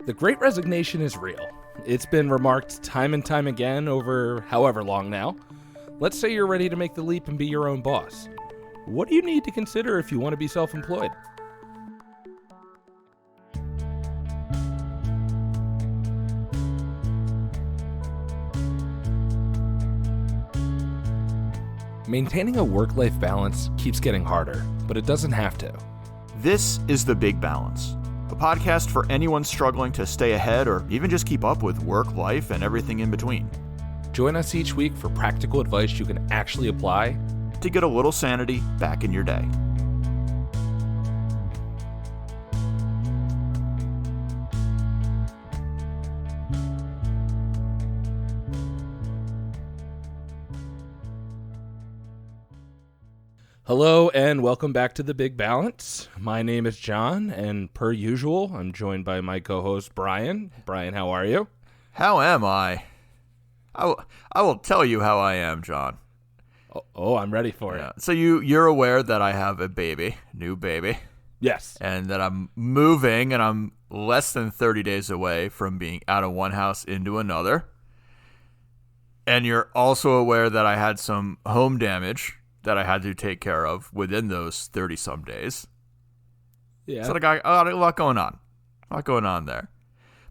The Great Resignation is real. It's been remarked time and time again over however long now. Let's say you're ready to make the leap and be your own boss. What do you need to consider if you want to be self-employed? Maintaining a work-life balance keeps getting harder, but it doesn't have to. This is The Big Balance, a podcast for anyone struggling to stay ahead or even just keep up with work, life, and everything in between. Join us each week for practical advice you can actually apply to get a little sanity back in your day. Hello and welcome back to The Big Balance. My name is John, and per usual, I'm joined by my co-host Brian. Brian, how are you? How am I? I will tell you how I am, John. Oh, I'm ready for it. So you're aware that I have a baby, new baby. Yes. And that I'm moving, and I'm less than 30 days away from being out of one house into another. And you're also aware that I had some home damage that I had to take care of within those 30-some days. Yeah. So I got a lot going on. A lot going on there.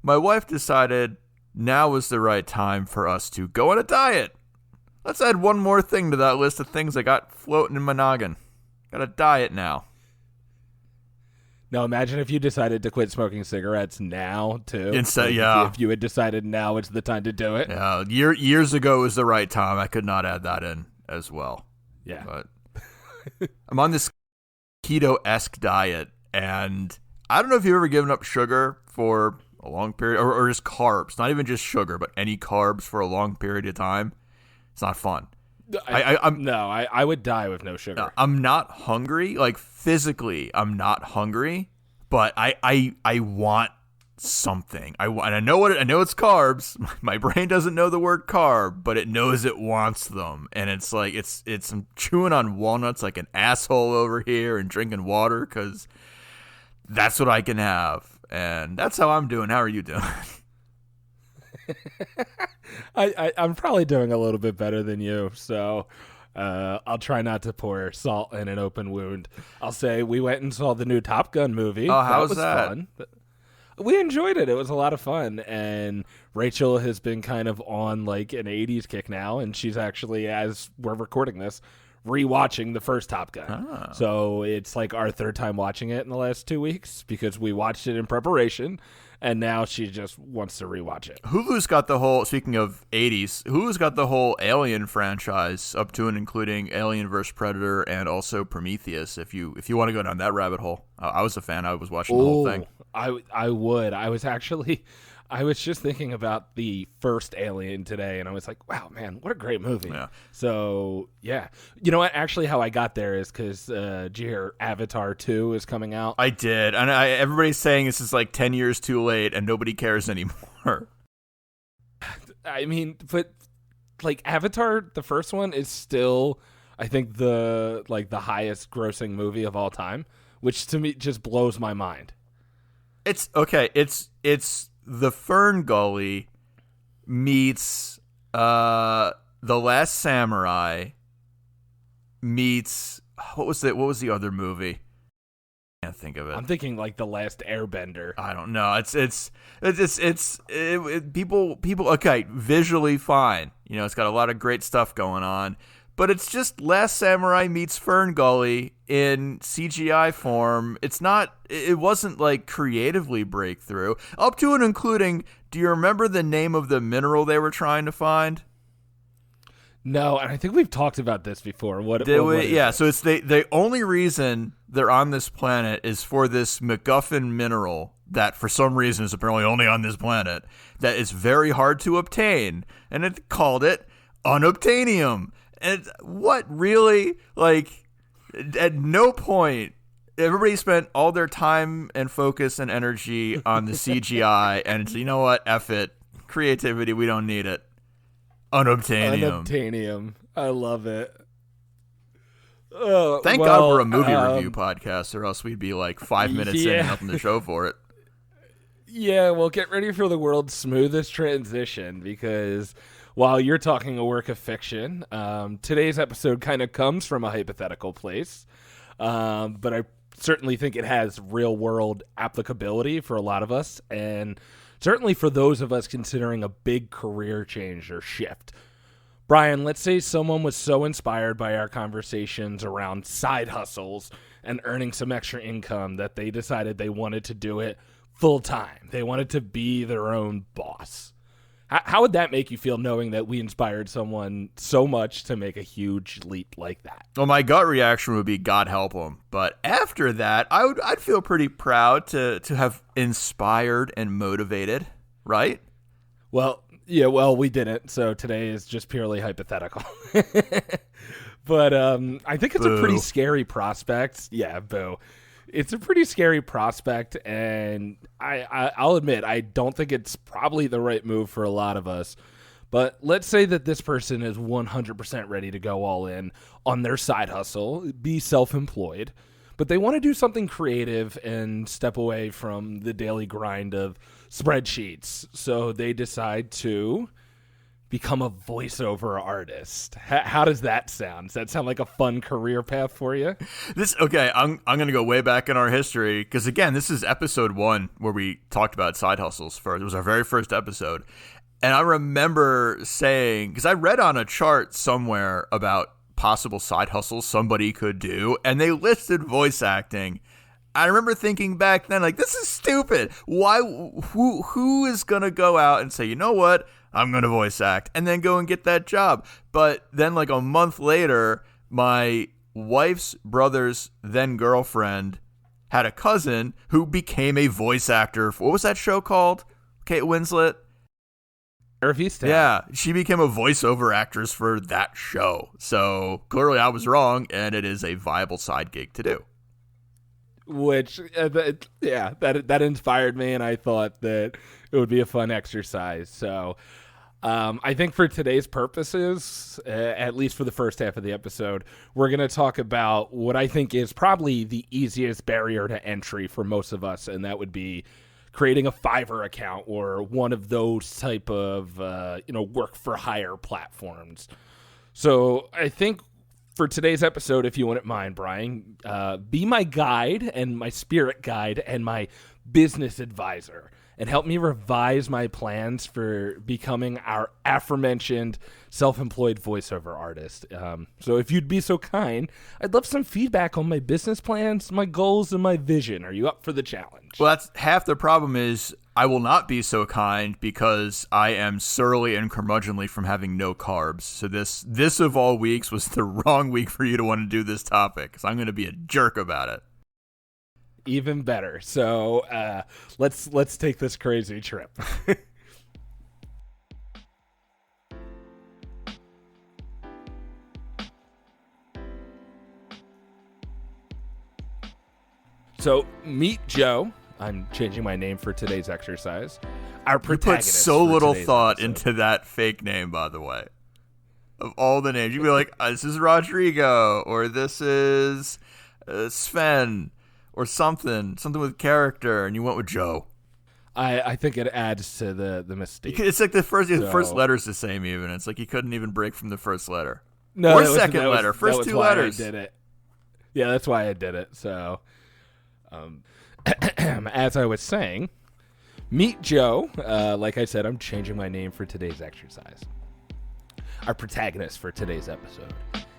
My wife decided now was the right time for us to go on a diet. Let's add one more thing to that list of things I got floating in my noggin. Got a diet now. Now imagine if you decided to quit smoking cigarettes now, too. Instead, yeah. If you had decided now it's the time to do it. Yeah, years ago was the right time. I could not add that in as well. Yeah. But I'm on this keto-esque diet, and I don't know if you've ever given up sugar for a long period, or just carbs, not even just sugar, but any carbs for a long period of time. It's not fun. I would die with no sugar. I'm not hungry, like physically, I'm not hungry, but I want something. And I know it's carbs. My brain doesn't know the word carb, but it knows it wants them. And it's like I'm chewing on walnuts like an asshole over here and drinking water because that's what I can have. And that's how I'm doing. How are you doing? I'm probably doing a little bit better than you, so I'll try not to pour salt in an open wound. I'll say we went and saw the new Top Gun movie. Oh, how was that? Fun. We enjoyed it. It was a lot of fun, and Rachel has been kind of on like an 80s kick now, and she's actually, as we're recording this, rewatching the first Top Gun. Oh. So it's like our third time watching it in the last 2 weeks because we watched it in preparation, and now she just wants to rewatch it. Hulu's got the whole, speaking of 80s, Hulu's got the whole Alien franchise up to and including Alien vs. Predator and also Prometheus, if you want to go down that rabbit hole. I was a fan. I was watching the whole thing. I would. I was just thinking about the first Alien today, and I was like, wow, man, what a great movie. Yeah. So, yeah. You know what? Actually, how I got there is because, did you hear Avatar 2 is coming out? I did. And everybody's saying this is like 10 years too late, and nobody cares anymore. I mean, but, like, Avatar, the first one, is still, I think, the highest grossing movie of all time, which to me just blows my mind. It's okay. It's the Fern Gully meets The Last Samurai meets what was the other movie? I can't think of it. I'm thinking like The Last Airbender. I don't know. It's people. Okay, visually fine. You know, it's got a lot of great stuff going on. But it's just Last Samurai meets Fern Gully in CGI form. It wasn't like creatively breakthrough. Up to and including, do you remember the name of the mineral they were trying to find? No, and I think we've talked about this before. What is it? So it's the only reason they're on this planet is for this MacGuffin mineral that for some reason is apparently only on this planet that is very hard to obtain. And it called it unobtainium. And what really, like, at no point, everybody spent all their time and focus and energy on the CGI, and you know what, F it, creativity, we don't need it. Unobtainium. I love it. Thank God we're a movie review podcast, or else we'd be like 5 minutes in and nothing to show for it. Yeah, well, get ready for the world's smoothest transition because while you're talking a work of fiction, today's episode kind of comes from a hypothetical place, but I certainly think it has real world applicability for a lot of us, and certainly for those of us considering a big career change or shift. Brian, let's say someone was so inspired by our conversations around side hustles and earning some extra income that they decided they wanted to do it full time. They wanted to be their own boss. How would that make you feel knowing that we inspired someone so much to make a huge leap like that? Well, my gut reaction would be God help him. But after that, I'd feel pretty proud to have inspired and motivated, right? Well, yeah, well, we didn't, so today is just purely hypothetical. But I think it's a pretty scary prospect. Yeah, boo. It's a pretty scary prospect, and I'll admit, I don't think it's probably the right move for a lot of us. But let's say that this person is 100% ready to go all in on their side hustle, be self-employed, but they want to do something creative and step away from the daily grind of spreadsheets. So they decide to become a voiceover artist. How does that sound? Does that sound like a fun career path for you? I'm going to go way back in our history because, again, this is episode 1 where we talked about side hustles first. It was our very first episode. And I remember saying, because I read on a chart somewhere about possible side hustles somebody could do, and they listed voice acting. I remember thinking back then, like, this is stupid. Why? Who is going to go out and say, you know what? I'm going to voice act and then go and get that job. But then like a month later, my wife's brother's then girlfriend had a cousin who became a voice actor. What was that show called? Kate Winslet? Yeah, she became a voiceover actress for that show. So clearly I was wrong, and it is a viable side gig to do. Which, that inspired me, and I thought that it would be a fun exercise. So I think for today's purposes, at least for the first half of the episode, we're going to talk about what I think is probably the easiest barrier to entry for most of us, and that would be creating a Fiverr account or one of those type of work for hire platforms. So I think for today's episode, if you wouldn't mind, Brian, be my guide and my spirit guide and my business advisor and help me revise my plans for becoming our aforementioned self-employed voiceover artist. So if you'd be so kind, I'd love some feedback on my business plans, my goals, and my vision. Are you up for the challenge? Well, that's half the problem is I will not be so kind because I am surly and curmudgeonly from having no carbs. So this of all weeks was the wrong week for you to want to do this topic because I'm going to be a jerk about it. Even better. So let's take this crazy trip. So meet Joe. I'm changing my name for today's exercise. Our protagonist. You put so little thought episode. into that fake name, by the way. Of all the names, you'd be like, this is Rodrigo, or this is Sven, or something with character, and you went with Joe. I think it adds to the mystique. It's like the first letter's the same even. It's like you couldn't even break from the first letter. No, or second letter. First two letters. I did it. Yeah, that's why I did it. So, as I was saying, meet Joe. Like I said, I'm changing my name for today's exercise. Our protagonist for today's episode.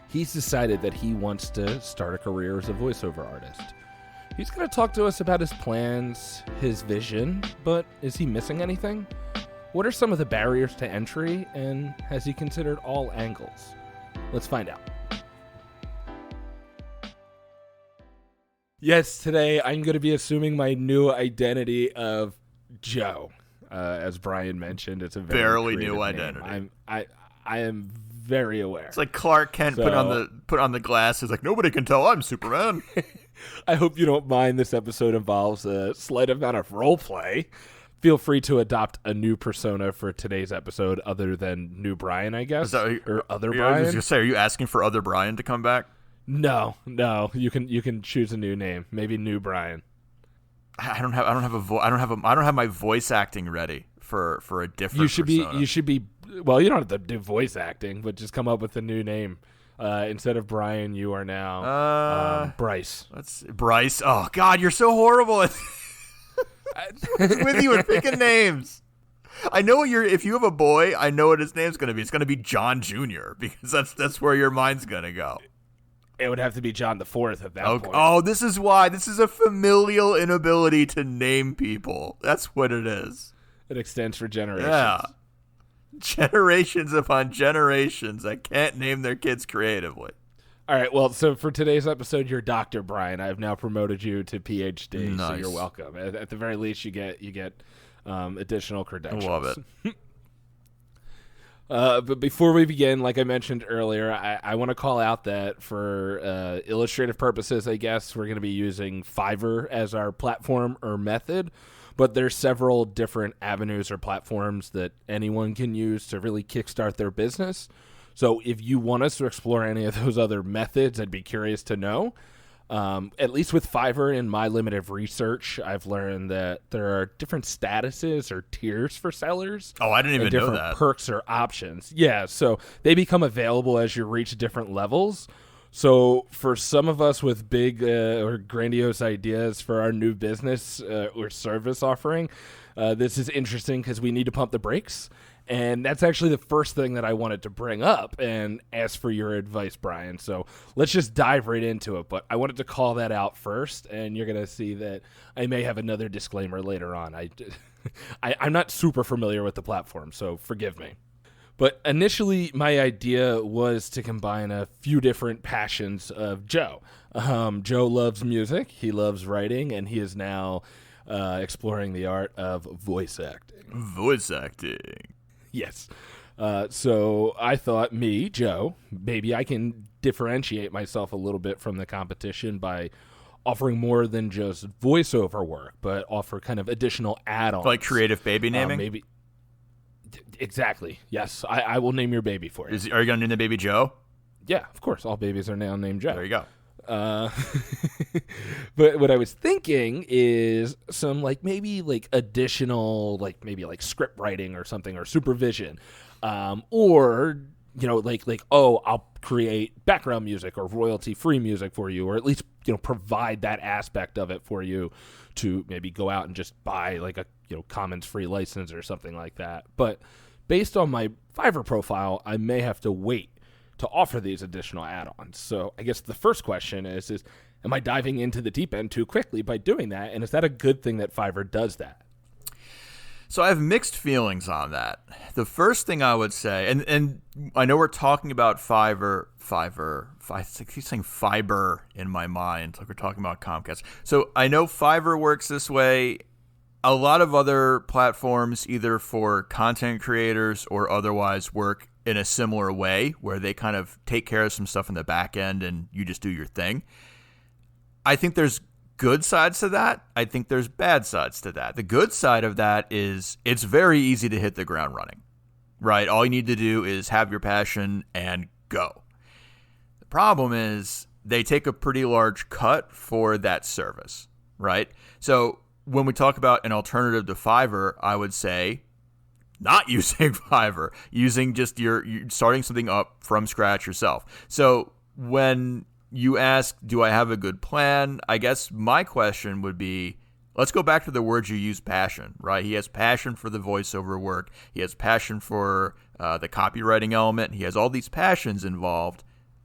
He's decided that he wants to start a career as a voiceover artist. He's going to talk to us about his plans, his vision, but is he missing anything? What are some of the barriers to entry, and has he considered all angles? Let's find out. Yes, today I'm going to be assuming my new identity of Joe. As Brian mentioned, it's a very barely new name. identity. I am very aware. It's like Clark Kent put on the glasses, like nobody can tell I'm Superman. I hope you don't mind. This episode involves a slight amount of role play. Feel free to adopt a new persona for today's episode, other than New Brian, I guess, or Other Brian. I was gonna say, are you asking for Other Brian to come back? No. You can choose a new name. Maybe New Brian. I don't have I don't have my voice acting ready for a different persona. You should be. Well, you don't have to do voice acting, but just come up with a new name. Instead of Brian, you are now Bryce. Bryce. Oh God, you're so horrible at with you and picking names. I know if you have a boy, I know what his name's going to be. It's going to be John Jr. because that's where your mind's going to go. It would have to be John the Fourth at that point. Oh, this is why. This is a familial inability to name people. That's what it is. It extends for generations. Yeah. Generations upon generations that can't name their kids creatively. All right, well, so for today's episode, you're Dr. Brian. I've now promoted you to PhD, nice. So you're welcome. At the very least, you get additional credentials. Love it. But before we begin, like I mentioned earlier, I want to call out that for illustrative purposes, I guess, we're going to be using Fiverr as our platform or method. But there's several different avenues or platforms that anyone can use to really kickstart their business. So if you want us to explore any of those other methods, I'd be curious to know. At least with Fiverr, in my limited research, I've learned that there are different statuses or tiers for sellers. Oh, I didn't even know that. Different perks or options. Yeah, so they become available as you reach different levels. So for some of us with big or grandiose ideas for our new business or service offering, this is interesting because we need to pump the brakes. And that's actually the first thing that I wanted to bring up and ask for your advice, Brian. So let's just dive right into it. But I wanted to call that out first, and you're going to see that I may have another disclaimer later on. I'm not super familiar with the platform, so forgive me. But initially, my idea was to combine a few different passions of Joe. Joe loves music, he loves writing, and he is now exploring the art of voice acting. Voice acting. Yes. So I thought, me, Joe, maybe I can differentiate myself a little bit from the competition by offering more than just voiceover work, but offer kind of additional add-ons. Like creative baby naming? Maybe. Exactly. Yes. I will name your baby for you. Are you going to name the baby Joe? Yeah, of course. All babies are now named Joe. There you go. But what I was thinking is some maybe additional maybe script writing or something or supervision, or I'll create background music or royalty free music for you, or at least provide that aspect of it for you to maybe go out and just buy a Commons free license or something like that. But based on my Fiverr profile, I may have to wait to offer these additional add-ons. So I guess the first question is am I diving into the deep end too quickly by doing that? And is that a good thing that Fiverr does that? So I have mixed feelings on that. The first thing I would say, and I know we're talking about Fiverr, I keep saying fiber in my mind, like we're talking about Comcast. So I know Fiverr works this way. A lot of other platforms, either for content creators or otherwise, work in a similar way where they kind of take care of some stuff in the back end and you just do your thing. I think there's good sides to that. I think there's bad sides to that. The good side of that is it's very easy to hit the ground running, right? All you need to do is have your passion and go. The problem is they take a pretty large cut for that service, right? So when we talk about an alternative to Fiverr, I would say not using Fiverr, using just you're starting something up from scratch yourself. So when you ask, do I have a good plan? I guess my question would be, let's go back to the words you use, passion, right? He has passion for the voiceover work. He has passion for the copywriting element. He has all these passions involved.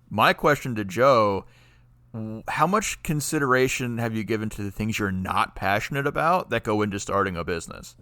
My question to Joe, how much consideration have you given to the things you're not passionate about that go into starting a business?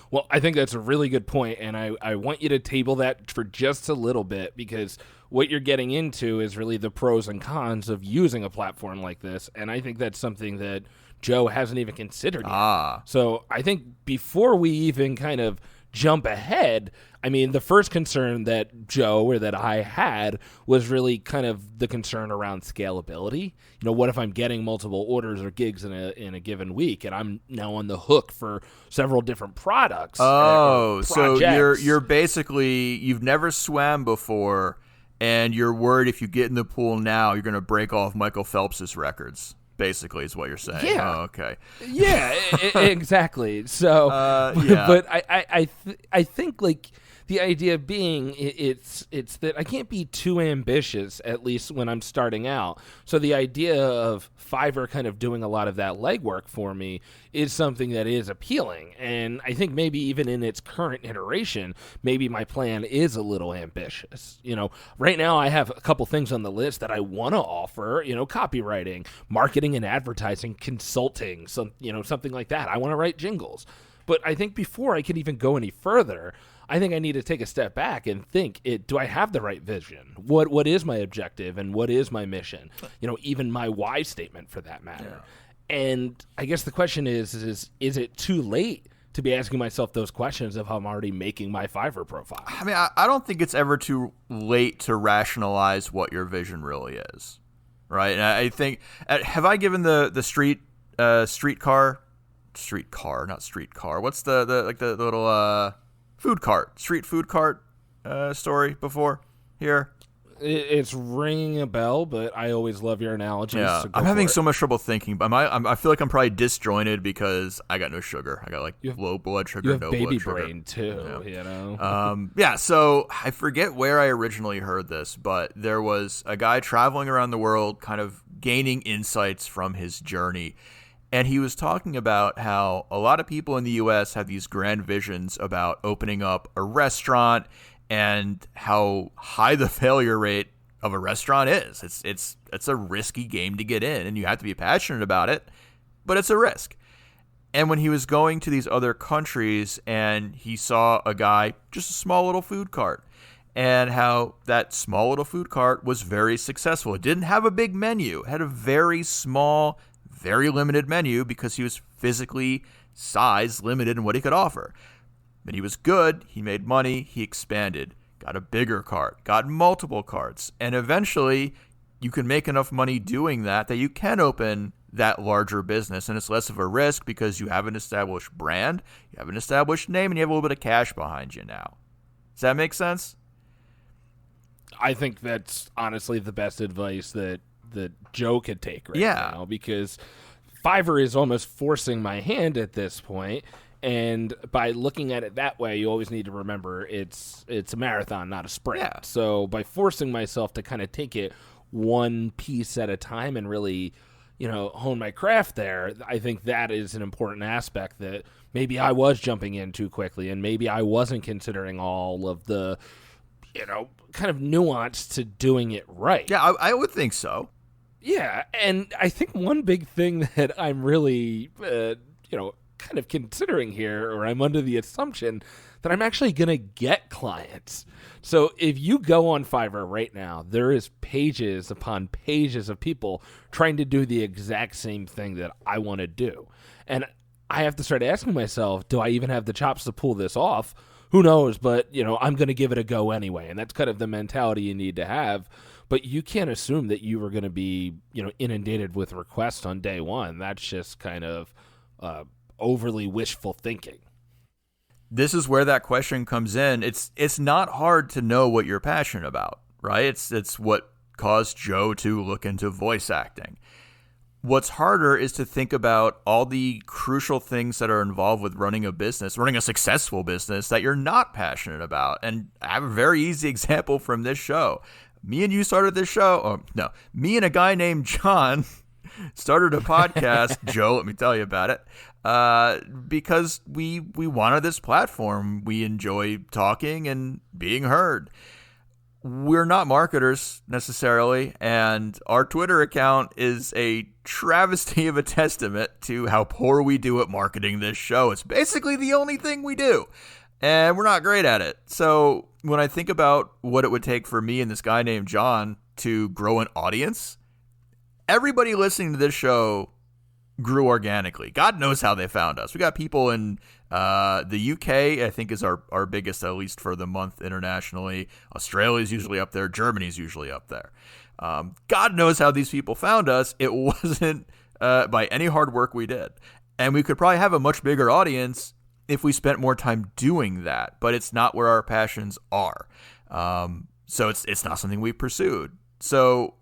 Well, I think that's a really good point, and I want you to table that for just a little bit, because what you're getting into is really the pros and cons of using a platform like this, and I think that's something that Joe hasn't even considered yet. So I think before we even kind of jump ahead, I mean, the first concern that Joe or that I had was really kind of the concern around scalability. You know, what if I'm getting multiple orders or gigs in a given week, and I'm now on the hook for several different products? So you're basically, you've never swam before, and you're worried if you get in the pool now, you're going to break off Michael Phelps's records. basically, is what you're saying. Yeah. Oh, okay. Yeah, exactly. So, yeah. but I think like the idea being it's that I can't be too ambitious, at least when I'm starting out. So the idea of Fiverr kind of doing a lot of that legwork for me is something that is appealing. And I think maybe even in its current iteration, maybe my plan is a little ambitious. Right now I have a couple things on the list that I want to offer, copywriting, marketing and advertising, consulting, something like that. I want to write jingles. But I think before I can even go any further, I think I need to take a step back and think, do I have the right vision? What is my objective and what is my mission? Even my why statement for that matter. Yeah. And I guess the question is it too late to be asking myself those questions if I'm already making my Fiverr profile? I mean, I don't think it's ever too late to rationalize what your vision really is, right? And I think, have I given the streetcar, not streetcar. What's the little food cart, street food cart story before here? It's ringing a bell, but I always love your analogies. Yeah, so I'm having so much trouble thinking. But I feel like I'm probably disjointed because I got no sugar. I got low blood sugar, you have no baby blood sugar. brain too. Yeah. So I forget where I originally heard this, but there was a guy traveling around the world, kind of gaining insights from his journey. And he was talking about how a lot of people in the U.S. have these grand visions about opening up a restaurant and how high the failure rate of a restaurant is. It's a risky game to get in, and you have to be passionate about it, but it's a risk. And when he was going to these other countries and he saw a guy, just a small little food cart, and how that small little food cart was very successful. It didn't have a big menu. It had a very small, very limited menu because he was physically size limited in what he could offer. But he was good. He made money. He expanded, got a bigger cart, got multiple carts. And eventually you can make enough money doing that you can open that larger business. And it's less of a risk because you have an established brand, you have an established name, and you have a little bit of cash behind you now. Does that make sense? I think that's honestly the best advice that Joe could take right now, because Fiverr is almost forcing my hand at this point. And by looking at it that way, you always need to remember it's a marathon, not a sprint. Yeah. So by forcing myself to kind of take it one piece at a time and really, hone my craft there, I think that is an important aspect that maybe I was jumping in too quickly and maybe I wasn't considering all of the, kind of nuance to doing it right. Yeah, I would think so. Yeah, and I think one big thing that I'm really, kind of considering here, or I'm under the assumption that I'm actually going to get clients. So if you go on Fiverr right now, there is pages upon pages of people trying to do the exact same thing that I want to do. And I have to start asking myself, do I even have the chops to pull this off? Who knows? But, I'm going to give it a go anyway. And that's kind of the mentality you need to have. But you can't assume that you are going to be, inundated with requests on day one. That's just kind of overly wishful thinking. This is where that question comes in. It's not hard to know what you're passionate about, right? It's what caused Joe to look into voice acting. What's harder is to think about all the crucial things that are involved with running a successful business that you're not passionate about. And I have a very easy example from this show. Me and you started this show. Me and a guy named John started a podcast. Joe, let me tell you about it. Because we wanted this platform. We enjoy talking and being heard. We're not marketers necessarily, and our Twitter account is a travesty of a testament to how poor we do at marketing this show. It's basically the only thing we do, and we're not great at it. So when I think about what it would take for me and this guy named John to grow an audience, everybody listening to this show grew organically. God knows how they found us. We got people in the UK, I think, is our biggest, at least for the month internationally. Australia's usually up there. Germany's usually up there. God knows how these people found us. It wasn't by any hard work we did. And we could probably have a much bigger audience if we spent more time doing that. But it's not where our passions are. So it's not something we pursued. So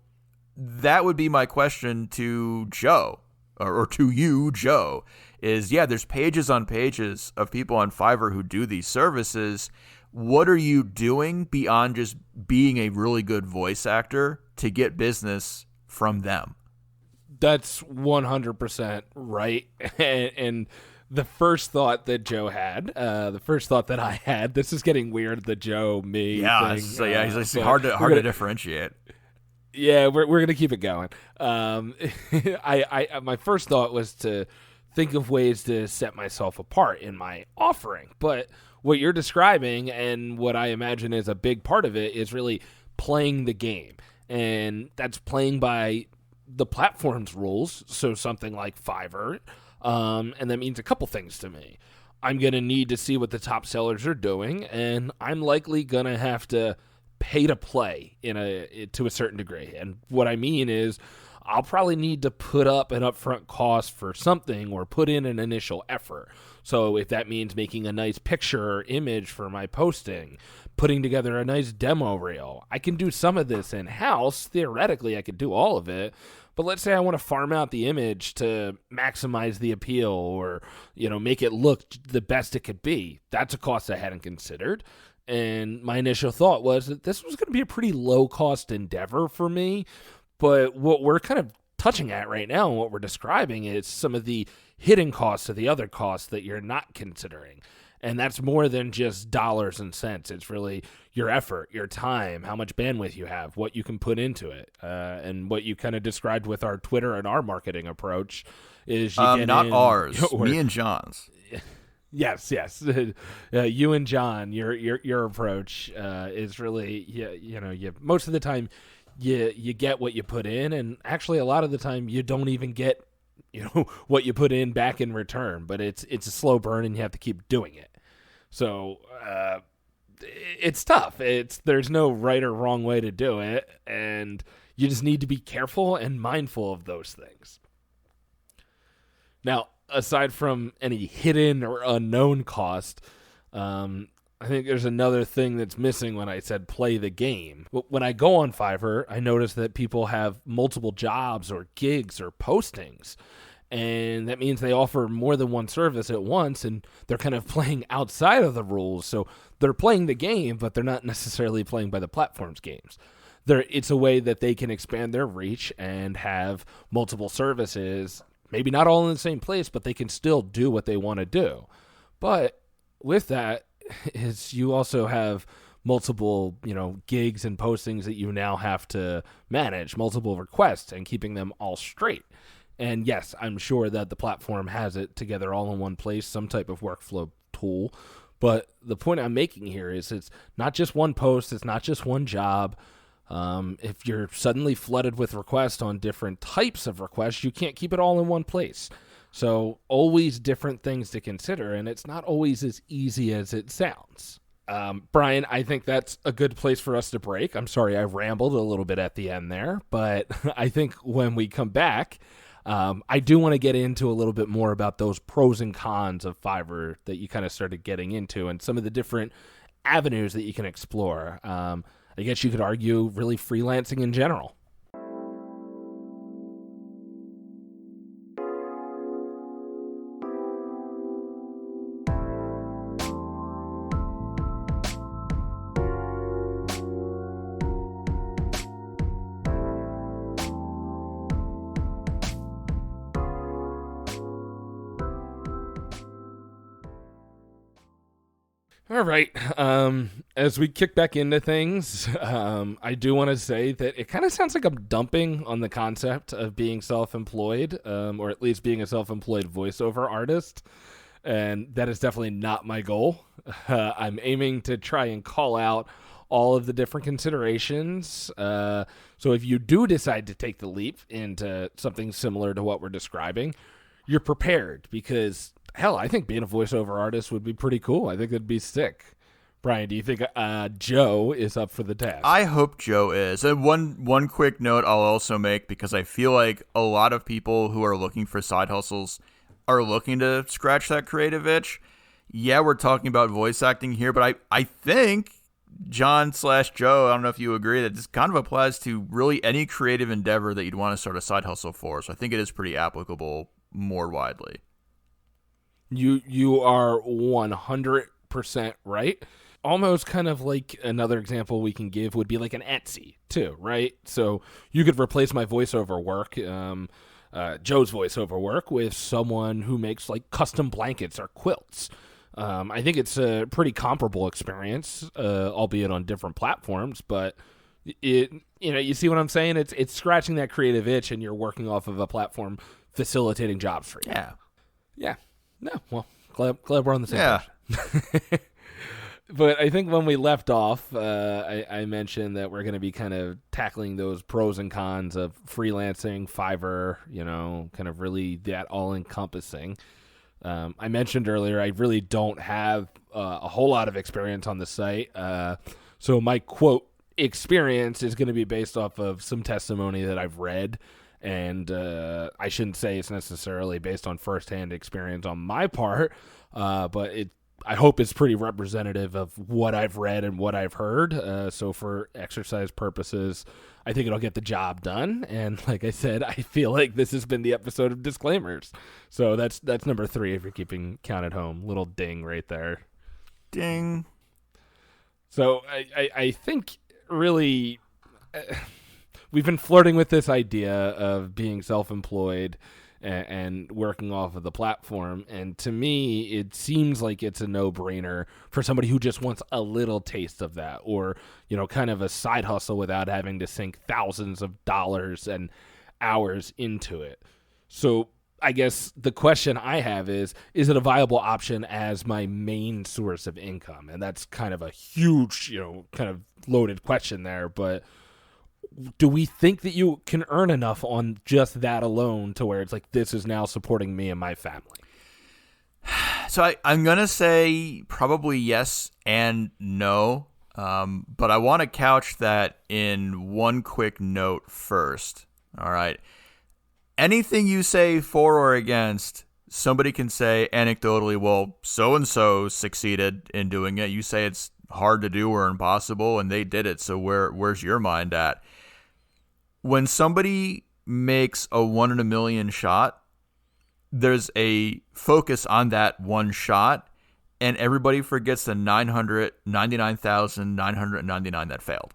that would be my question to Joe, or to you, Joe, is, yeah, there's pages on pages of people on Fiverr who do these services. What are you doing beyond just being a really good voice actor to get business from them? That's 100% right. And the first thought that Joe had, the first thought that I had, this is getting weird, the Joe, me thing. So it's hard to differentiate. Yeah, we're gonna keep it going. My first thought was to think of ways to set myself apart in my offering, but what you're describing and what I imagine is a big part of it is really playing the game, and that's playing by the platform's rules. So something like Fiverr, and that means a couple things to me. I'm gonna need to see what the top sellers are doing, and I'm likely gonna have to pay to play to a certain degree. And what I mean is I'll probably need to put up an upfront cost for something or put in an initial effort. So if that means making a nice picture or image for my posting, putting together a nice demo reel, I can do some of this in-house. Theoretically, I could do all of it. But let's say I want to farm out the image to maximize the appeal or, make it look the best it could be. That's a cost I hadn't considered. And my initial thought was that this was going to be a pretty low-cost endeavor for me. But what we're kind of touching at right now and what we're describing is some of the hidden costs of the other costs that you're not considering. And that's more than just dollars and cents. It's really your effort, your time, how much bandwidth you have, what you can put into it. And what you kind of described with our Twitter and our marketing approach is you get not in, ours, me and John's. Yes. You and John, your approach is really, most of the time you get what you put in, and actually a lot of the time you don't even get, what you put in back in return. But it's a slow burn, and you have to keep doing it. So it's tough. There's no right or wrong way to do it, and you just need to be careful and mindful of those things. Now, aside from any hidden or unknown cost, I think there's another thing that's missing when I said play the game. When I go on Fiverr, I notice that people have multiple jobs or gigs or postings, and that means they offer more than one service at once, and they're kind of playing outside of the rules. So they're playing the game, but they're not necessarily playing by the platform's games. It's a way that they can expand their reach and have multiple services, maybe not all in the same place, but they can still do what they want to do. But with that is you also have multiple, gigs and postings that you now have to manage, multiple requests, and keeping them all straight. And yes, I'm sure that the platform has it together all in one place, some type of workflow tool. But the point I'm making here is it's not just one post, it's not just one job. If you're suddenly flooded with requests on different types of requests, you can't keep it all in one place. So always different things to consider, and it's not always as easy as it sounds. Brian, I think that's a good place for us to break. I'm sorry I rambled a little bit at the end there, but I think when we come back, I do want to get into a little bit more about those pros and cons of Fiverr that you kind of started getting into and some of the different avenues that you can explore. I guess you could argue really freelancing in general. All right. As we kick back into things, I do want to say that it kind of sounds like I'm dumping on the concept of being self-employed, or at least being a self-employed voiceover artist. And that is definitely not my goal. I'm aiming to try and call out all of the different considerations. So if you do decide to take the leap into something similar to what we're describing, you're prepared because, hell, I think being a voiceover artist would be pretty cool. I think it'd be sick. Brian, do you think Joe is up for the task? I hope Joe is. And one quick note I'll also make, because I feel like a lot of people who are looking for side hustles are looking to scratch that creative itch. Yeah, we're talking about voice acting here, but I think John/Joe, I don't know if you agree that this kind of applies to really any creative endeavor that you'd want to start a side hustle for. So I think it is pretty applicable more widely. You are 100% right. Almost kind of like another example we can give would be like an Etsy too, right? So you could replace my voiceover work, Joe's voiceover work, with someone who makes like custom blankets or quilts. I think it's a pretty comparable experience, albeit on different platforms. But you see what I'm saying? It's scratching that creative itch, and you're working off of a platform facilitating jobs for you. Yeah. No, well, glad we're on the same page. But I think when we left off, I mentioned that we're going to be kind of tackling those pros and cons of freelancing, Fiverr, kind of really that all-encompassing. I mentioned earlier I really don't have a whole lot of experience on the site. So my quote experience is going to be based off of some testimony that I've read. And I shouldn't say it's necessarily based on firsthand experience on my part, but I hope it's pretty representative of what I've read and what I've heard. So for exercise purposes, I think it'll get the job done. And like I said, I feel like this has been the episode of disclaimers. So that's number 3 if you're keeping count at home. Little ding right there. Ding. So I think really we've been flirting with this idea of being self-employed and working off of the platform. And to me, it seems like it's a no-brainer for somebody who just wants a little taste of that, or, kind of a side hustle without having to sink thousands of dollars and hours into it. So I guess the question I have is it a viable option as my main source of income? And that's kind of a huge, kind of loaded question there, but do we think that you can earn enough on just that alone to where it's like, this is now supporting me and my family? So I'm going to say probably yes and no, but I want to couch that in one quick note first. All right. Anything you say for or against, somebody can say anecdotally, well, so-and-so succeeded in doing it. You say it's hard to do or impossible, and they did it, so where's your mind at? When somebody makes a 1 in a million shot, there's a focus on that one shot, and everybody forgets the 999,999 that failed,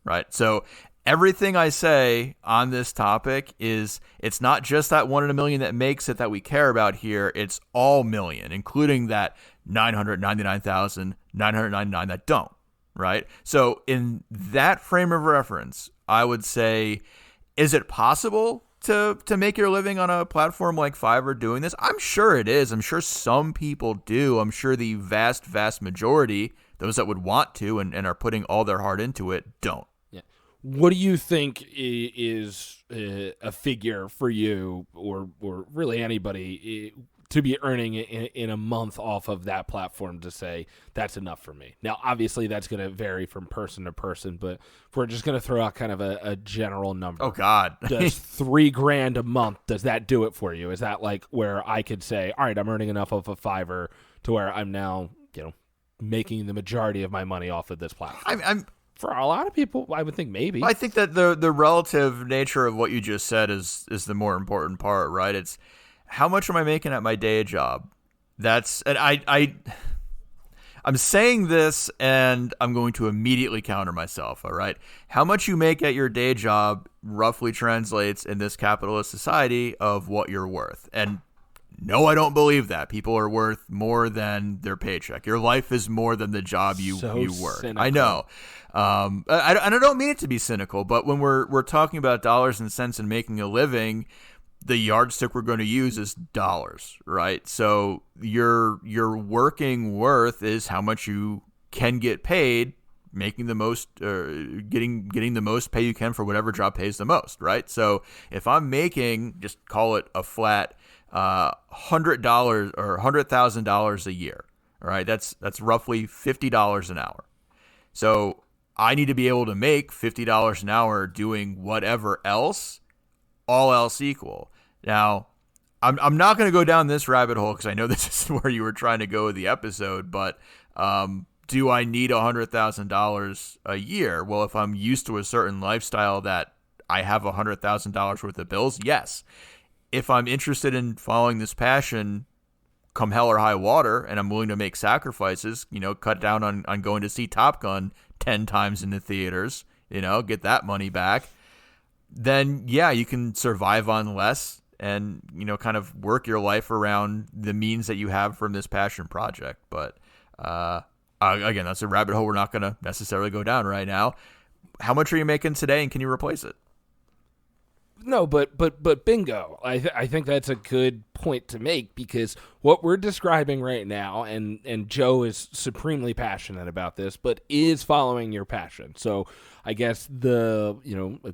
right? So everything I say on this topic is it's not just that 1 in a million that makes it that we care about here. It's all million, including that 999,999 that don't, right? So in that frame of reference, I would say, is it possible to make your living on a platform like Fiverr doing this? I'm sure it is. I'm sure some people do. I'm sure the vast, vast majority, those that would want to and are putting all their heart into it, don't. Yeah. What do you think is a figure for you or really anybody to be earning in a month off of that platform to say that's enough for me? Now, obviously, that's going to vary from person to person, but if we're just going to throw out kind of a general number. Oh, God. Does $3,000 a month, does that do it for you? Is that like where I could say, all right, I'm earning enough off of Fiverr to where I'm now, making the majority of my money off of this platform? For a lot of people, I would think maybe. I think that the relative nature of what you just said is the more important part, right? It's how much am I making at my day job? And I'm saying this and I'm going to immediately counter myself, all right? How much you make at your day job roughly translates in this capitalist society of what you're worth. And no, I don't believe that. People are worth more than their paycheck. Your life is more than the job you work. Cynical. I know. I don't mean it to be cynical, but when we're talking about dollars and cents and making a living, the yardstick we're going to use is dollars, right? So your working worth is how much you can get paid, making the most, getting the most pay you can for whatever job pays the most, right? So if I'm making, just call it a flat $100 or $100,000 a year, all right, that's roughly $50 an hour. So I need to be able to make $50 an hour doing whatever else, all else equal. Now, I'm not going to go down this rabbit hole because I know this is where you were trying to go with the episode, but do I need $100,000 a year? Well, if I'm used to a certain lifestyle that I have $100,000 worth of bills, yes. If I'm interested in following this passion, come hell or high water, and I'm willing to make sacrifices, cut down on going to see Top Gun 10 times in the theaters, get that money back, then yeah, you can survive on less and, kind of work your life around the means that you have from this passion project. But again, that's a rabbit hole we're not going to necessarily go down right now. How much are you making today, and can you replace it? No, but bingo. I think that's a good point to make, because what we're describing right now, and Joe is supremely passionate about this, but is following your passion. So I guess a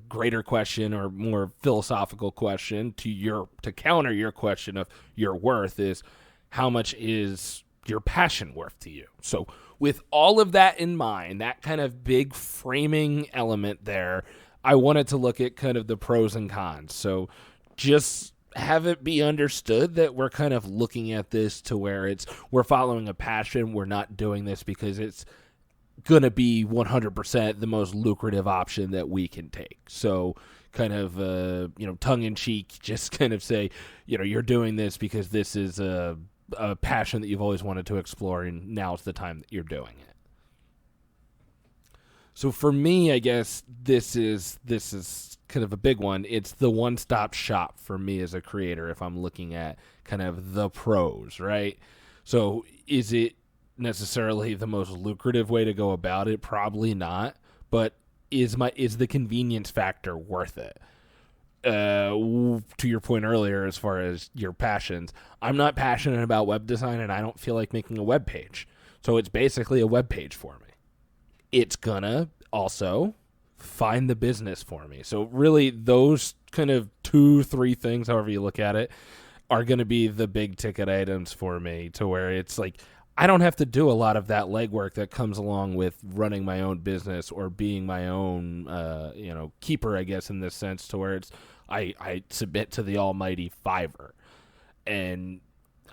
greater question, or more philosophical question to counter your question of your worth, is how much is your passion worth to you? So with all of that in mind, that kind of big framing element there, I wanted to look at kind of the pros and cons. So just have it be understood that we're kind of looking at this to where we're following a passion. We're not doing this because it's going to be 100% the most lucrative option that we can take. So kind of, tongue in cheek, just kind of say, you're doing this because this is a passion that you've always wanted to explore, and now's the time that you're doing it. So for me, I guess this is kind of a big one. It's the one-stop shop for me as a creator if I'm looking at kind of the pros, right? So is it necessarily the most lucrative way to go about it? Probably not. But is the convenience factor worth it? To your point earlier, as far as your passions, I'm not passionate about web design, and I don't feel like making a web page. So it's basically a web page for me. It's gonna also find the business for me. So really those kind of 2-3 things, however you look at it, are going to be the big ticket items for me, to where it's like I don't have to do a lot of that legwork that comes along with running my own business or being my own keeper, I guess, in this sense, to where it's I submit to the almighty Fiverr. And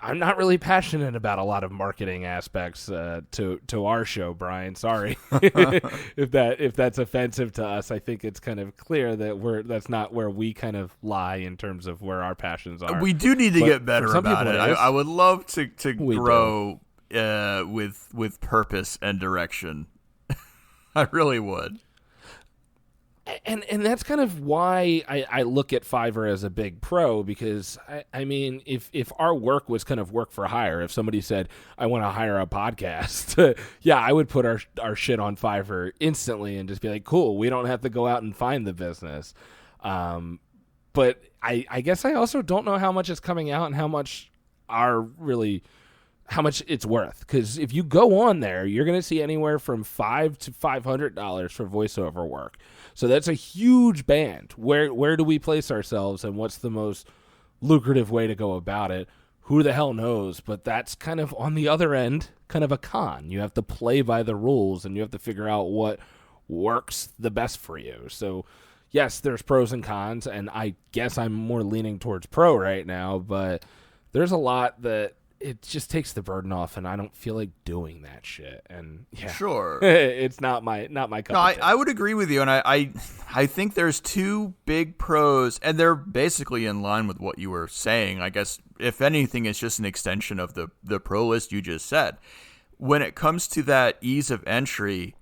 I'm not really passionate about a lot of marketing aspects to our show, Brian. Sorry if that's offensive to us. I think it's kind of clear that that's not where we kind of lie in terms of where our passions are. We do need to get better about it. I would love to grow with purpose and direction. I really would. And that's kind of why I look at Fiverr as a big pro, because I mean, if our work was kind of work for hire, if somebody said, I want to hire a podcast, yeah, I would put our shit on Fiverr instantly and just be like, cool, we don't have to go out and find the business. But I guess I also don't know how much is coming out and how much it's worth. Because if you go on there, you're going to see anywhere from $500 to $500 for voiceover work. So that's a huge band. Where do we place ourselves, and what's the most lucrative way to go about it? Who the hell knows? But that's kind of on the other end, kind of a con. You have to play by the rules, and you have to figure out what works the best for you. So yes, there's pros and cons, and I guess I'm more leaning towards pro right now, but there's a lot that it just takes the burden off, and I don't feel like doing that shit. And yeah, sure, it's not my cup of tea. I would agree with you, and I think there's two big pros, and they're basically in line with what you were saying. I guess if anything, it's just an extension of the pro list you just said. When it comes to that ease of entry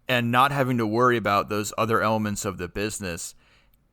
and not having to worry about those other elements of the business,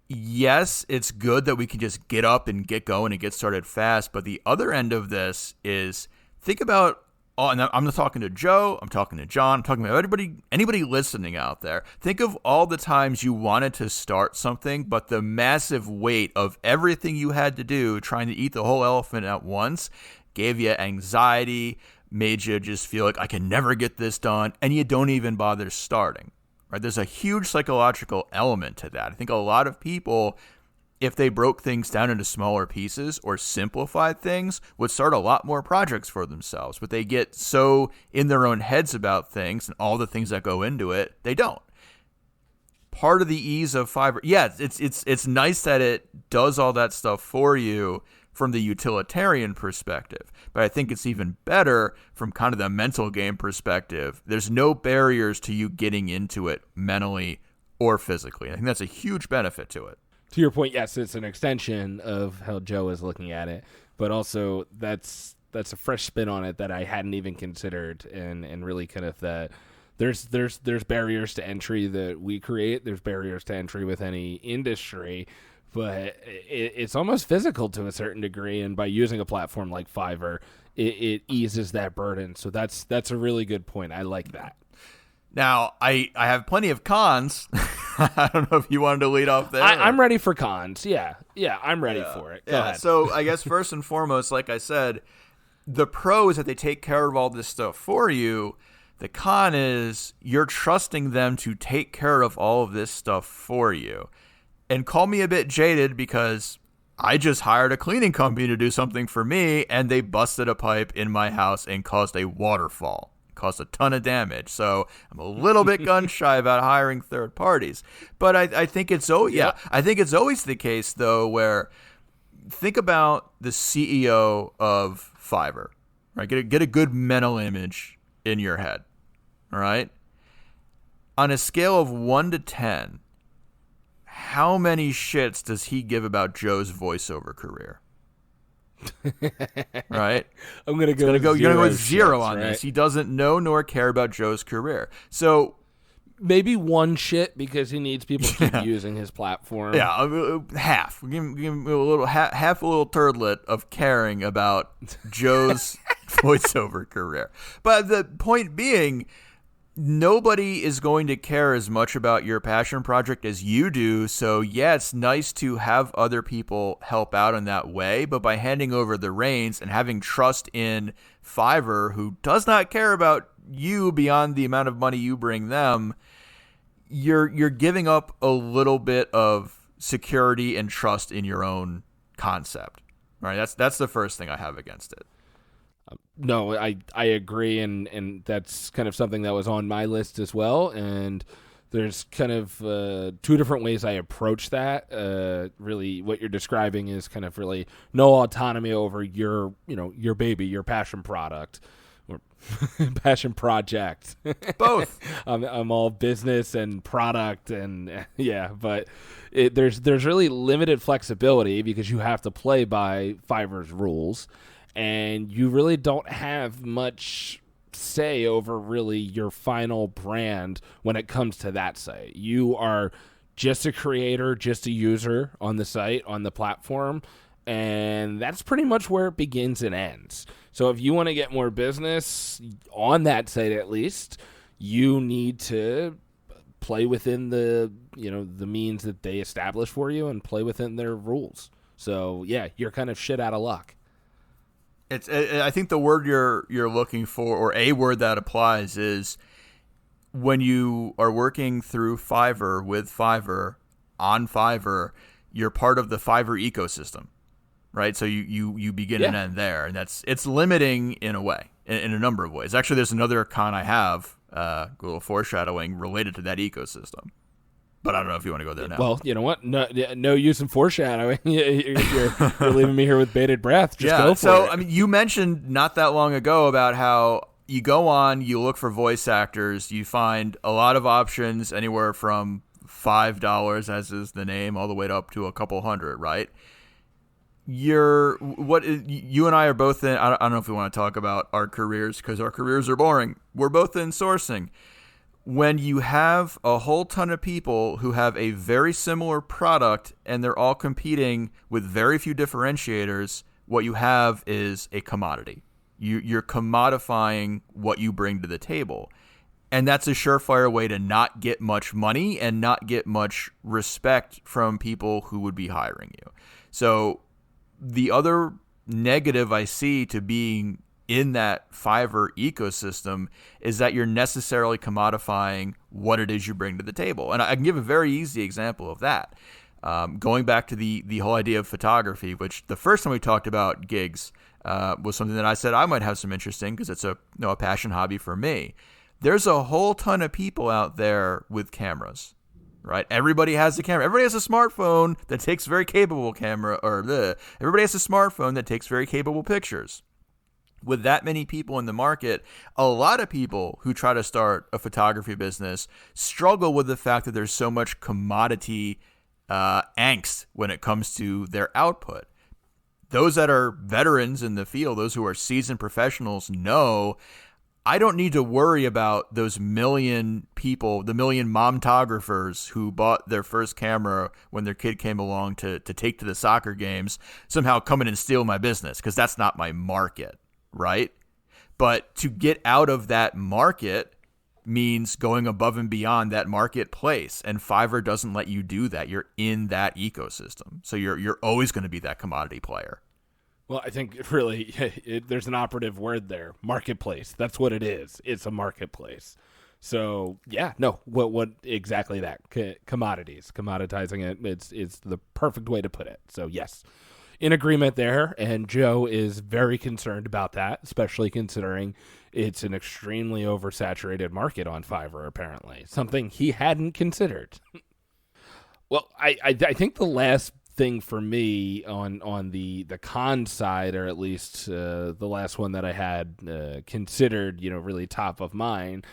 yes, it's good that we can just get up and get going and get started fast. But the other end of this is, think about, and I'm not talking to Joe, I'm talking to John, I'm talking about anybody listening out there. Think of all the times you wanted to start something, but the massive weight of everything you had to do, trying to eat the whole elephant at once, gave you anxiety, made you just feel like I can never get this done, and you don't even bother starting. Right? There's a huge psychological element to that. I think a lot of people, if they broke things down into smaller pieces or simplified things, would start a lot more projects for themselves. But they get so in their own heads about things and all the things that go into it, they don't. Part of the ease of Fiverr, yeah, it's nice that it does all that stuff for you, from the utilitarian perspective, but I think it's even better from kind of the mental game perspective. There's no barriers to you getting into it mentally or physically. I think that's a huge benefit to it. To your point, yes, it's an extension of how Joe is looking at it, but also that's a fresh spin on it that I hadn't even considered, and really kind of that there's barriers to entry that we create. There's barriers to entry with any industry, but it's almost physical to a certain degree, and by using a platform like Fiverr, it eases that burden. So that's a really good point. I like that. Now, I have plenty of cons. I don't know if you wanted to lead off there. I'm ready for cons. Yeah, I'm ready for it. Go ahead. So I guess first and foremost, like I said, the pro is that they take care of all this stuff for you. The con is you're trusting them to take care of all of this stuff for you. And call me a bit jaded because I just hired a cleaning company to do something for me, and they busted a pipe in my house and caused a waterfall. Caused a ton of damage. So I'm a little bit gun shy about hiring third parties. But I think it's I think it's always the case though, where think about the CEO of Fiverr, right? Get a good mental image in your head. All right. On a scale of 1 to 10, how many shits does he give about Joe's voiceover career? Right? I'm gonna go. You're gonna go with zero shits, on right? this. He doesn't know nor care about Joe's career. So maybe one shit because he needs people to keep using his platform. yeah, half. Give him a little half a little turdlet of caring about Joe's voiceover career. But the point being, nobody is going to care as much about your passion project as you do. So yeah, it's nice to have other people help out in that way. But by handing over the reins and having trust in Fiverr, who does not care about you beyond the amount of money you bring them, you're giving up a little bit of security and trust in your own concept. Right? That's the first thing I have against it. No, I agree, and that's kind of something that was on my list as well. And there's kind of two different ways I approach that. Really, what you're describing is kind of really no autonomy over your baby, your passion product, or passion project. Both. I'm all business and product, and but there's really limited flexibility because you have to play by Fiverr's rules. And you really don't have much say over really your final brand when it comes to that site. You are just a creator, just a user on the site, on the platform, and that's pretty much where it begins and ends. So if you want to get more business on that site at least, you need to play within the means that they establish for you and play within their rules. So yeah, you're kind of shit out of luck. I think the word you're looking for, or a word that applies, is when you are working through Fiverr with Fiverr on Fiverr, you're part of the Fiverr ecosystem, right? So you begin and end there, and it's limiting in a way, in a number of ways. Actually, there's another con I have, a little foreshadowing related to that ecosystem. But I don't know if you want to go there now. Well, you know what? No use in foreshadowing. You're leaving me here with bated breath. Just go for it. So, I mean, you mentioned not that long ago about how you go on, you look for voice actors, you find a lot of options, anywhere from $5, as is the name, all the way up to a couple hundred, right? You and I are both in. I don't know if we want to talk about our careers because our careers are boring. We're both in sourcing. When you have a whole ton of people who have a very similar product and they're all competing with very few differentiators, what you have is a commodity. You're commodifying what you bring to the table. And that's a surefire way to not get much money and not get much respect from people who would be hiring you. So the other negative I see to being in that Fiverr ecosystem is that you're necessarily commodifying what it is you bring to the table. And I can give a very easy example of that. Going back to the whole idea of photography, which the first time we talked about gigs was something that I said I might have some interest in because it's a passion hobby for me. There's a whole ton of people out there with cameras. right? Everybody has a camera. Everybody has a smartphone that takes very capable camera, everybody has a smartphone that takes very capable pictures. With that many people in the market, a lot of people who try to start a photography business struggle with the fact that there's so much commodity angst when it comes to their output. Those that are veterans in the field, those who are seasoned professionals, know I don't need to worry about those million people, the million momtographers who bought their first camera when their kid came along to take to the soccer games, somehow coming and steal my business, because that's not my market, right? But to get out of that market means going above and beyond that marketplace, and Fiverr doesn't let you do that. You're in that ecosystem, so you're always going to be that commodity player. Well, I think really there's an operative word there, marketplace. That's what it is. It's a marketplace. So yeah, no, what exactly that? Commodities, commoditizing it. It's the perfect way to put it. So yes, in agreement there. And Joe is very concerned about that, especially considering it's an extremely oversaturated market on Fiverr. Apparently, something he hadn't considered. Well, I think the last thing for me on the con side, or at least the last one that I had considered, really top of mind,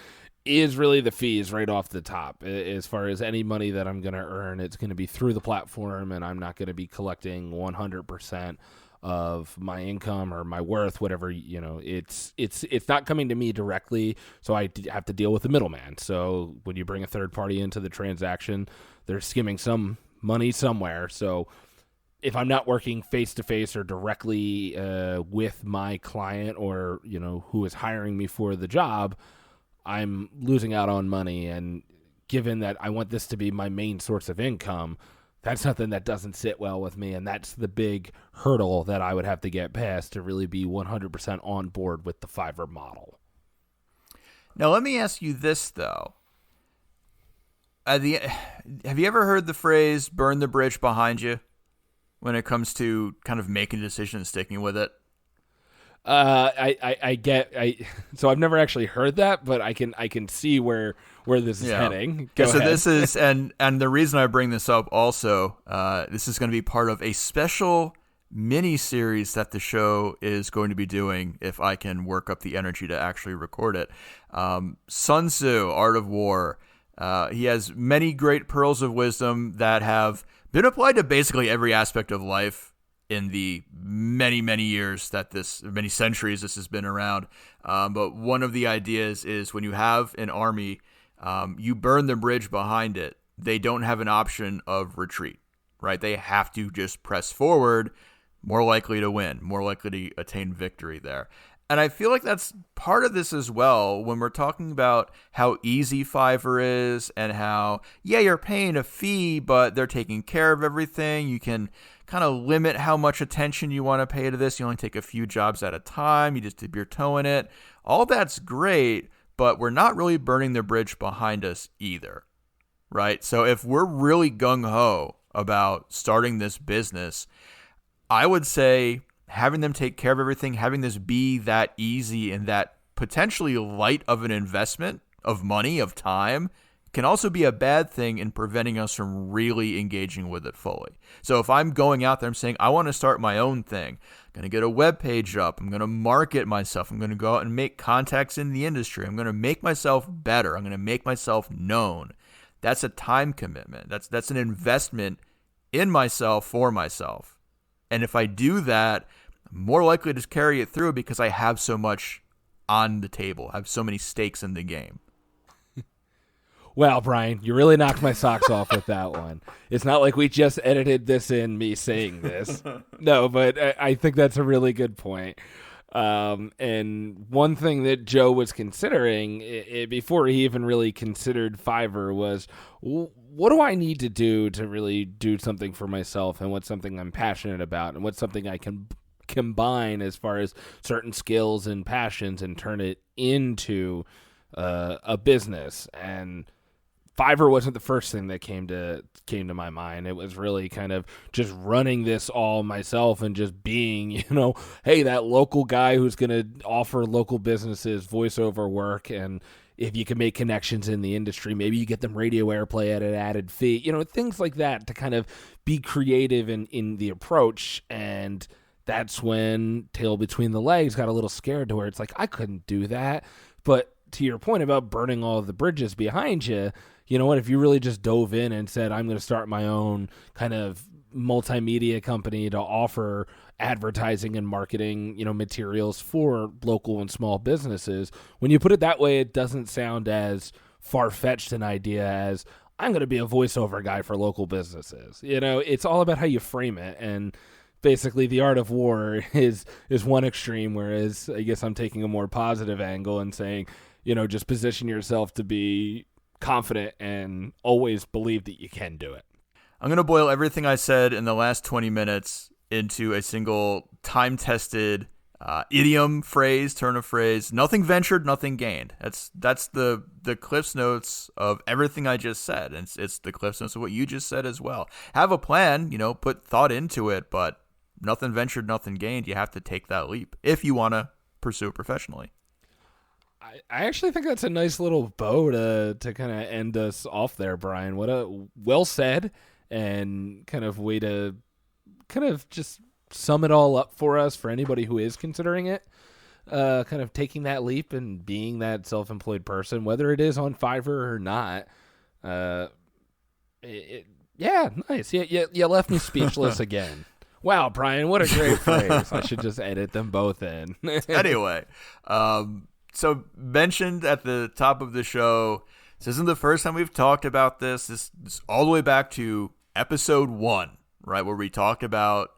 is really the fees right off the top. As far as any money that I'm going to earn, it's going to be through the platform, and I'm not going to be collecting 100% of my income or my worth, whatever. It's not coming to me directly, so I have to deal with the middleman. So when you bring a third party into the transaction, they're skimming some money somewhere. So if I'm not working face to face or directly with my client, or who is hiring me for the job, I'm losing out on money. And given that I want this to be my main source of income, that's something that doesn't sit well with me, and that's the big hurdle that I would have to get past to really be 100% on board with the Fiverr model. Now let me ask you this though. Have you ever heard the phrase "burn the bridge behind you" when it comes to kind of making a decision and sticking with it? So I've never actually heard that, but I can see where this is heading. Go ahead. This is, and the reason I bring this up also, this is going to be part of a special mini series that the show is going to be doing if I can work up the energy to actually record it. Sun Tzu, Art of War. He has many great pearls of wisdom that have been applied to basically every aspect of life in the many, many years many centuries this has been around. But one of the ideas is when you have an army, you burn the bridge behind it. They don't have an option of retreat, right? They have to just press forward, more likely to win, more likely to attain victory there. And I feel like that's part of this as well when we're talking about how easy Fiverr is and how, you're paying a fee, but they're taking care of everything. You can kind of limit how much attention you want to pay to this. You only take a few jobs at a time. You just dip your toe in it. All that's great, but we're not really burning the bridge behind us either, right? So if we're really gung-ho about starting this business, I would say having them take care of everything, having this be that easy and that potentially light of an investment of money, of time, can also be a bad thing in preventing us from really engaging with it fully. So if I'm going out there, I'm saying, I want to start my own thing. I'm going to get a web page up. I'm going to market myself. I'm going to go out and make contacts in the industry. I'm going to make myself better. I'm going to make myself known. That's a time commitment. That's an investment in myself for myself. And if I do that, I'm more likely to carry it through because I have so much on the table. I have so many stakes in the game. Well, Brian, you really knocked my socks off with that one. It's not like we just edited this in, me saying this. No, but I think that's a really good point. And one thing that Joe was considering before he even really considered Fiverr was, what do I need to do to really do something for myself, and what's something I'm passionate about, and what's something I can combine as far as certain skills and passions and turn it into a business. And Fiverr wasn't the first thing that came to my mind. It was really kind of just running this all myself and just being, hey, that local guy who's going to offer local businesses voiceover work. And if you can make connections in the industry, maybe you get them radio airplay at an added fee, things like that to kind of be creative in the approach. And that's when Tail Between the Legs got a little scared to where it's like, I couldn't do that. But to your point about burning all of the bridges behind you, you know what, if you really just dove in and said, I'm going to start my own kind of multimedia company to offer advertising and marketing, materials for local and small businesses, when you put it that way, it doesn't sound as far-fetched an idea as I'm going to be a voiceover guy for local businesses. It's all about how you frame it. And basically the art of war is one extreme, whereas I guess I'm taking a more positive angle and saying, just position yourself to be confident and always believe that you can do it. I'm going to boil everything I said in the last 20 minutes into a single time-tested idiom, phrase, turn of phrase. Nothing ventured, nothing gained. That's the Cliff's Notes of everything I just said. And it's the Cliff's Notes of what you just said as well. Have a plan, put thought into it, but nothing ventured, nothing gained. You have to take that leap if you want to pursue it professionally. I actually think that's a nice little bow to kind of end us off there, Brian. What a well said and kind of way to kind of just sum it all up for us, for anybody who is considering it, kind of taking that leap and being that self-employed person, whether it is on Fiverr or not. Yeah, nice. Yeah, you left me speechless again. Wow, Brian, what a great phrase. I should just edit them both in. Anyway, so mentioned at the top of the show, this isn't the first time we've talked about this. This all the way back to episode 1, right, where we talked about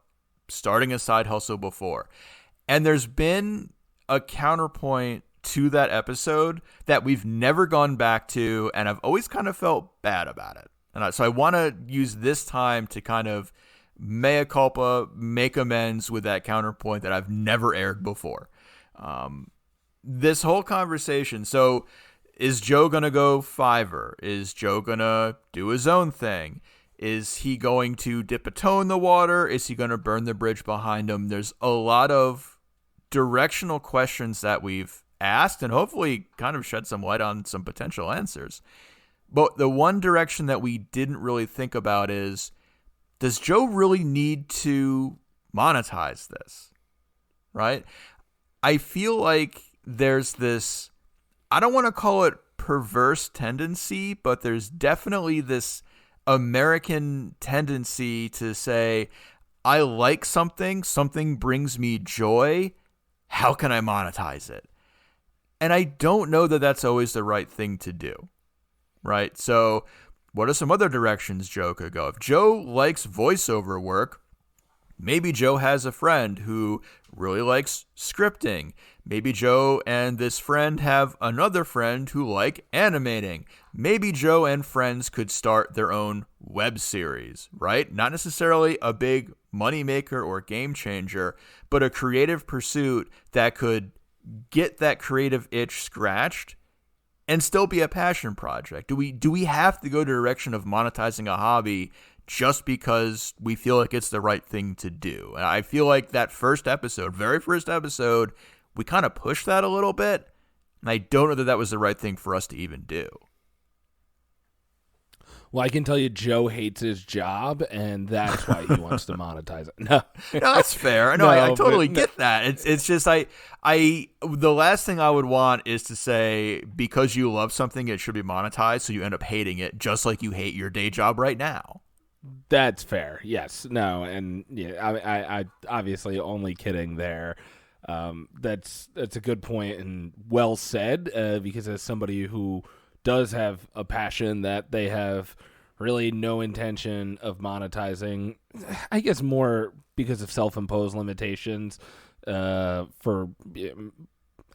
starting a side hustle before. And there's been a counterpoint to that episode that we've never gone back to, and I've always kind of felt bad about it. And so I want to use this time to kind of mea culpa, make amends with that counterpoint that I've never aired before. This whole conversation, so is Joe going to go Fiverr? Is Joe going to do his own thing? Is he going to dip a toe in the water? Is he going to burn the bridge behind him? There's a lot of directional questions that we've asked and hopefully kind of shed some light on some potential answers. But the one direction that we didn't really think about is, does Joe really need to monetize this? Right? I feel like there's this, I don't want to call it perverse tendency, but there's definitely this American tendency to say, I like something brings me joy, how can I monetize it? And I don't know that that's always the right thing to do, right? So what are some other directions Joe could go? If Joe likes voiceover work, maybe Joe has a friend who really likes scripting. Maybe Joe and this friend have another friend who like animating. Maybe Joe and friends could start their own web series, right? Not necessarily a big moneymaker or game changer, but a creative pursuit that could get that creative itch scratched and still be a passion project. Do we have to go the direction of monetizing a hobby just because we feel like it's the right thing to do? And I feel like that very first episode, we kind of pushed that a little bit, and I don't know that that was the right thing for us to even do. Well, I can tell you Joe hates his job, and that's why he wants to monetize it. No, that's fair. No, I totally get that. It's just the last thing I would want is to say, because you love something, it should be monetized, so you end up hating it, just like you hate your day job right now. That's fair. Yes. No. And yeah, I obviously only kidding there. That's a good point and well said, because as somebody who does have a passion that they have really no intention of monetizing, I guess more because of self-imposed limitations, for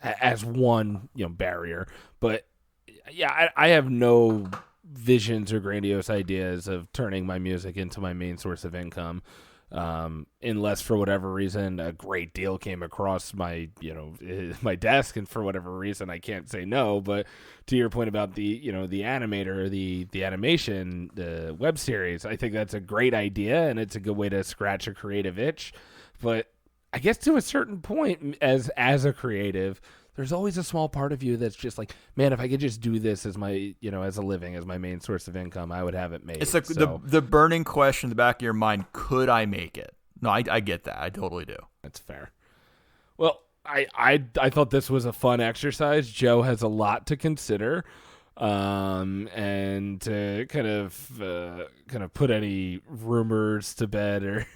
as one, barrier. But yeah, I have no visions or grandiose ideas of turning my music into my main source of income, unless for whatever reason a great deal came across my my desk, and for whatever reason I can't say no. But to your point about the the animator, the animation, the web series, I think that's a great idea, and it's a good way to scratch a creative itch. But I guess to a certain point, as a creative, there's always a small part of you that's just like, man, if I could just do this as my, as a living, as my main source of income, I would have it made. It's like the burning question in the back of your mind, could I make it? No, I get that. I totally do. That's fair. Well, I thought this was a fun exercise. Joe has a lot to consider. And to kind of put any rumors to bed or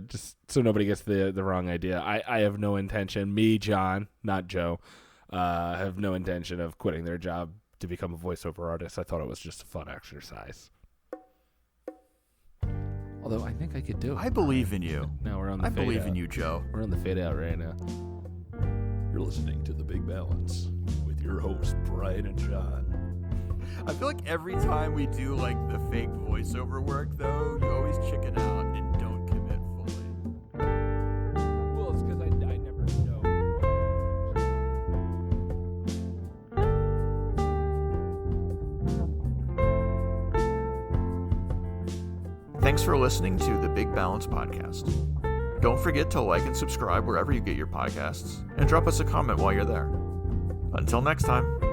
just so nobody gets the wrong idea. I have no intention, me, John, not Joe, have no intention of quitting their job to become a voiceover artist. I thought it was just a fun exercise. Although I think I could do it. I believe in you. Now we're on the I fade believe out. in you, Joe. We're on the fade out right now. You're listening to The Big Balance with your hosts, Brian and John. I feel like every time we do like the fake voiceover work, though, you always chicken out and don't commit fully. Well, it's because I never know. Thanks for listening to the Big Balance Podcast. Don't forget to like and subscribe wherever you get your podcasts, and drop us a comment while you're there. Until next time.